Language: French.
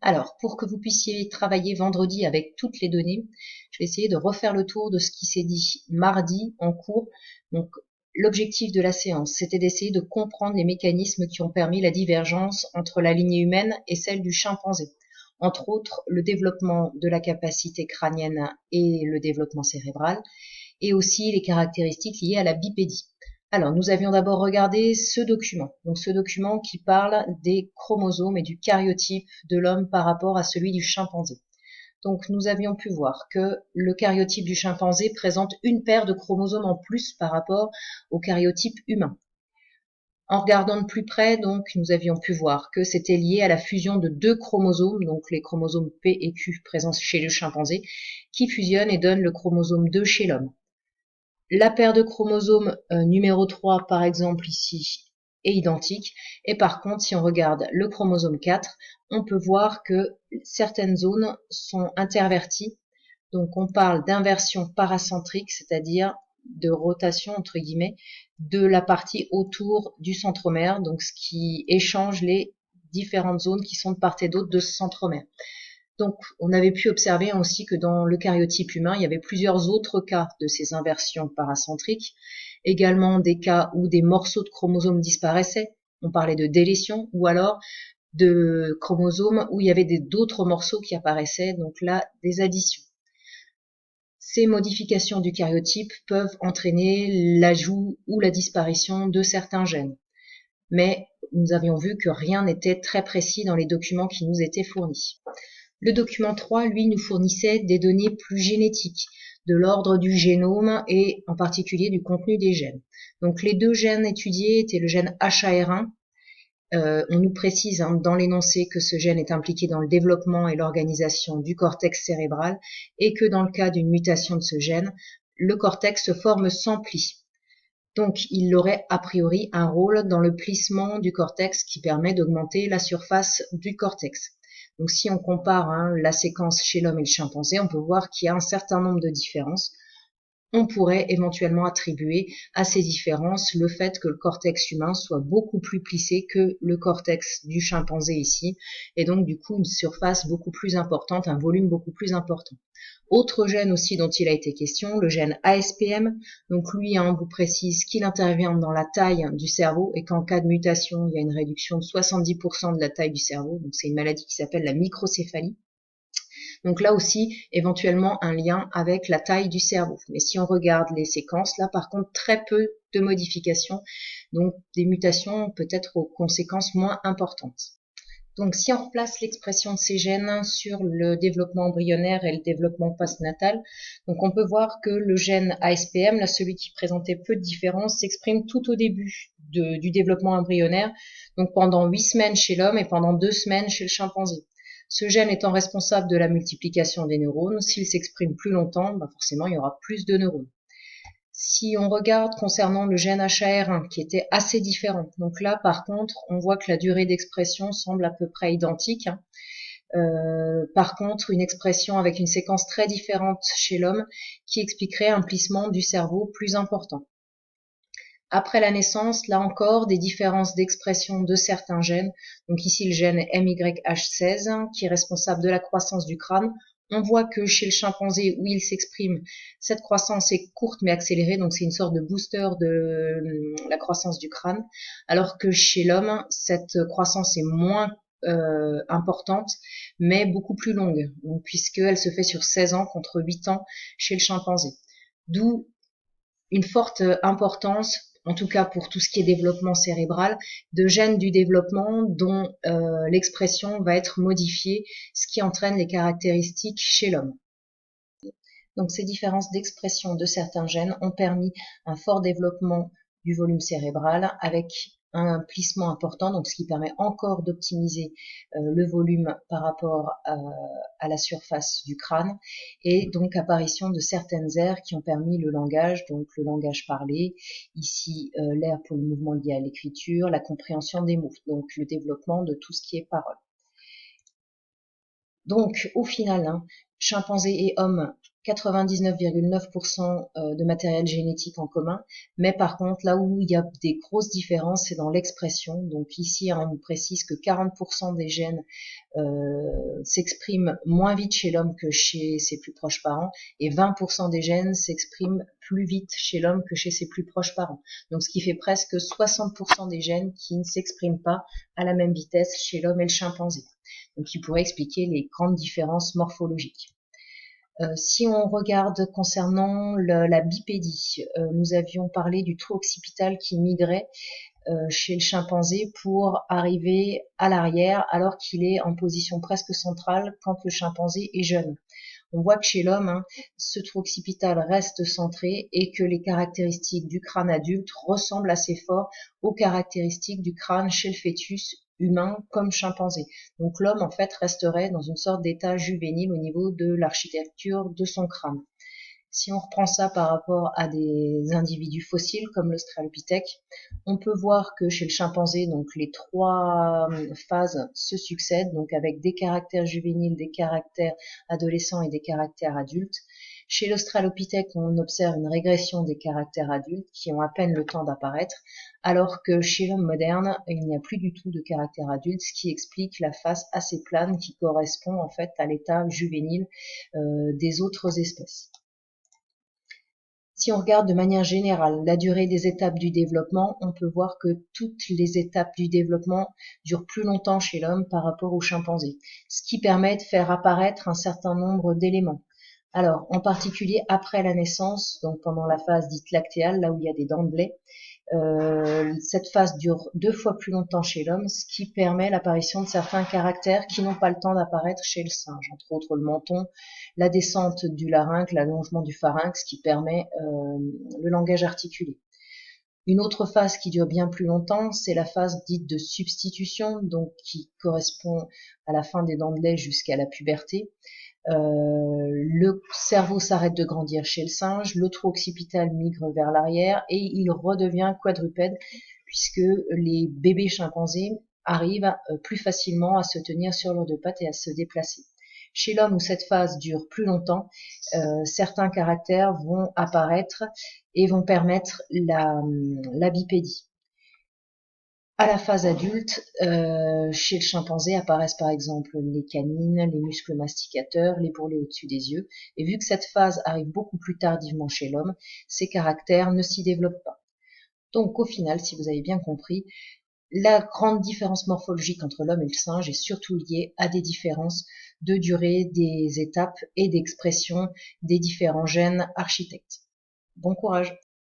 Alors, pour que vous puissiez travailler vendredi avec toutes les données, je vais essayer de refaire le tour de ce qui s'est dit mardi en cours. Donc, l'objectif de la séance, c'était d'essayer de comprendre les mécanismes qui ont permis la divergence entre la lignée humaine et celle du chimpanzé. Entre autres, le développement de la capacité crânienne et le développement cérébral, et aussi les caractéristiques liées à la bipédie. Alors, nous avions d'abord regardé ce document. Donc, ce document qui parle des chromosomes et du karyotype de l'homme par rapport à celui du chimpanzé. Donc, nous avions pu voir que le karyotype du chimpanzé présente une paire de chromosomes en plus par rapport au karyotype humain. En regardant de plus près, donc, nous avions pu voir que c'était lié à la fusion de deux chromosomes, donc les chromosomes P et Q présents chez le chimpanzé, qui fusionnent et donnent le chromosome 2 chez l'homme. La paire de chromosomes numéro 3, par exemple, ici, est identique. Et par contre, si on regarde le chromosome 4, on peut voir que certaines zones sont interverties. Donc, on parle d'inversion paracentrique, c'est-à-dire de rotation, entre guillemets, de la partie autour du centromère, donc ce qui échange les différentes zones qui sont de part et d'autre de ce centromère. Donc, on avait pu observer aussi que dans le karyotype humain, il y avait plusieurs autres cas de ces inversions paracentriques, également des cas où des morceaux de chromosomes disparaissaient, on parlait de délétion, ou alors de chromosomes où il y avait d'autres morceaux qui apparaissaient, donc là, des additions. Ces modifications du karyotype peuvent entraîner l'ajout ou la disparition de certains gènes. Mais nous avions vu que rien n'était très précis dans les documents qui nous étaient fournis. Le document 3, lui, nous fournissait des données plus génétiques, de l'ordre du génome et en particulier du contenu des gènes. Donc les deux gènes étudiés étaient le gène HAR1. On nous précise dans l'énoncé que ce gène est impliqué dans le développement et l'organisation du cortex cérébral et que dans le cas d'une mutation de ce gène, le cortex se forme sans pli. Donc, il aurait a priori un rôle dans le plissement du cortex qui permet d'augmenter la surface du cortex. Donc, si on compare la séquence chez l'homme et le chimpanzé, on peut voir qu'il y a un certain nombre de différences. On pourrait éventuellement attribuer à ces différences le fait que le cortex humain soit beaucoup plus plissé que le cortex du chimpanzé ici, et donc du coup une surface beaucoup plus importante, un volume beaucoup plus important. Autre gène aussi dont il a été question, le gène ASPM. Donc lui, on vous précise qu'il intervient dans la taille du cerveau et qu'en cas de mutation, il y a une réduction de 70% de la taille du cerveau. Donc c'est une maladie qui s'appelle la microcéphalie. Donc là aussi, éventuellement un lien avec la taille du cerveau. Mais si on regarde les séquences, là par contre, très peu de modifications, donc des mutations peut-être aux conséquences moins importantes. Donc, si on replace l'expression de ces gènes sur le développement embryonnaire et le développement postnatal, donc on peut voir que le gène ASPM, là, celui qui présentait peu de différences, s'exprime tout au début du développement embryonnaire, donc pendant 8 semaines chez l'homme et pendant 2 semaines chez le chimpanzé. Ce gène étant responsable de la multiplication des neurones, s'il s'exprime plus longtemps, forcément il y aura plus de neurones. Si on regarde concernant le gène HAR1 qui était assez différent, donc là par contre on voit que la durée d'expression semble à peu près identique. Par contre une expression avec une séquence très différente chez l'homme qui expliquerait un plissement du cerveau plus important. Après la naissance, là encore, des différences d'expression de certains gènes. Donc ici le gène MYH16 qui est responsable de la croissance du crâne. On voit que chez le chimpanzé où il s'exprime, cette croissance est courte mais accélérée, donc c'est une sorte de booster de la croissance du crâne, alors que chez l'homme, cette croissance est moins importante, mais beaucoup plus longue, puisqu'elle se fait sur 16 ans contre 8 ans chez le chimpanzé. D'où une forte importance, en tout cas pour tout ce qui est développement cérébral, de gènes du développement dont l'expression va être modifiée, ce qui entraîne les caractéristiques chez l'homme. Donc ces différences d'expression de certains gènes ont permis un fort développement du volume cérébral avec un plissement important, donc ce qui permet encore d'optimiser le volume par rapport à la surface du crâne, et donc apparition de certaines aires qui ont permis le langage, donc le langage parlé, ici l'aire pour le mouvement lié à l'écriture, la compréhension des mots, donc le développement de tout ce qui est parole. Donc au final, chimpanzés et hommes 99,9% de matériel génétique en commun, mais par contre, là où il y a des grosses différences, c'est dans l'expression. Donc ici, on précise que 40% des gènes s'expriment moins vite chez l'homme que chez ses plus proches parents, et 20% des gènes s'expriment plus vite chez l'homme que chez ses plus proches parents. Donc ce qui fait presque 60% des gènes qui ne s'expriment pas à la même vitesse chez l'homme et le chimpanzé. Donc il pourrait expliquer les grandes différences morphologiques. Si on regarde concernant la bipédie, nous avions parlé du trou occipital qui migrait chez le chimpanzé pour arriver à l'arrière alors qu'il est en position presque centrale quand le chimpanzé est jeune. On voit que chez l'homme, ce trou occipital reste centré et que les caractéristiques du crâne adulte ressemblent assez fort aux caractéristiques du crâne chez le fœtus humain comme chimpanzé. Donc l'homme en fait resterait dans une sorte d'état juvénile au niveau de l'architecture de son crâne. Si on reprend ça par rapport à des individus fossiles comme l'Australopithèque, on peut voir que chez le chimpanzé, donc les trois phases se succèdent, donc avec des caractères juvéniles, des caractères adolescents et des caractères adultes. Chez l'Australopithèque, on observe une régression des caractères adultes qui ont à peine le temps d'apparaître, alors que chez l'homme moderne, il n'y a plus du tout de caractère adulte, ce qui explique la face assez plane qui correspond en fait à l'état juvénile des autres espèces. Si on regarde de manière générale la durée des étapes du développement, on peut voir que toutes les étapes du développement durent plus longtemps chez l'homme par rapport au chimpanzé, ce qui permet de faire apparaître un certain nombre d'éléments. Alors, en particulier après la naissance, donc pendant la phase dite lactéale, là où il y a des dents de lait, cette phase dure 2 fois plus longtemps chez l'homme, ce qui permet l'apparition de certains caractères qui n'ont pas le temps d'apparaître chez le singe, entre autres le menton, la descente du larynx, l'allongement du pharynx, qui permet le langage articulé. Une autre phase qui dure bien plus longtemps, c'est la phase dite de substitution, donc qui correspond à la fin des dents de lait jusqu'à la puberté. Le cerveau s'arrête de grandir chez le singe, le trou occipital migre vers l'arrière et il redevient quadrupède puisque les bébés chimpanzés arrivent plus facilement à se tenir sur leurs deux pattes et à se déplacer. Chez l'homme où cette phase dure plus longtemps, certains caractères vont apparaître et vont permettre la bipédie. À la phase adulte, chez le chimpanzé apparaissent par exemple les canines, les muscles masticateurs, les bourrelets au-dessus des yeux. Et vu que cette phase arrive beaucoup plus tardivement chez l'homme, ces caractères ne s'y développent pas. Donc au final, si vous avez bien compris, la grande différence morphologique entre l'homme et le singe est surtout liée à des différences de durée des étapes et d'expression des différents gènes architectes. Bon courage!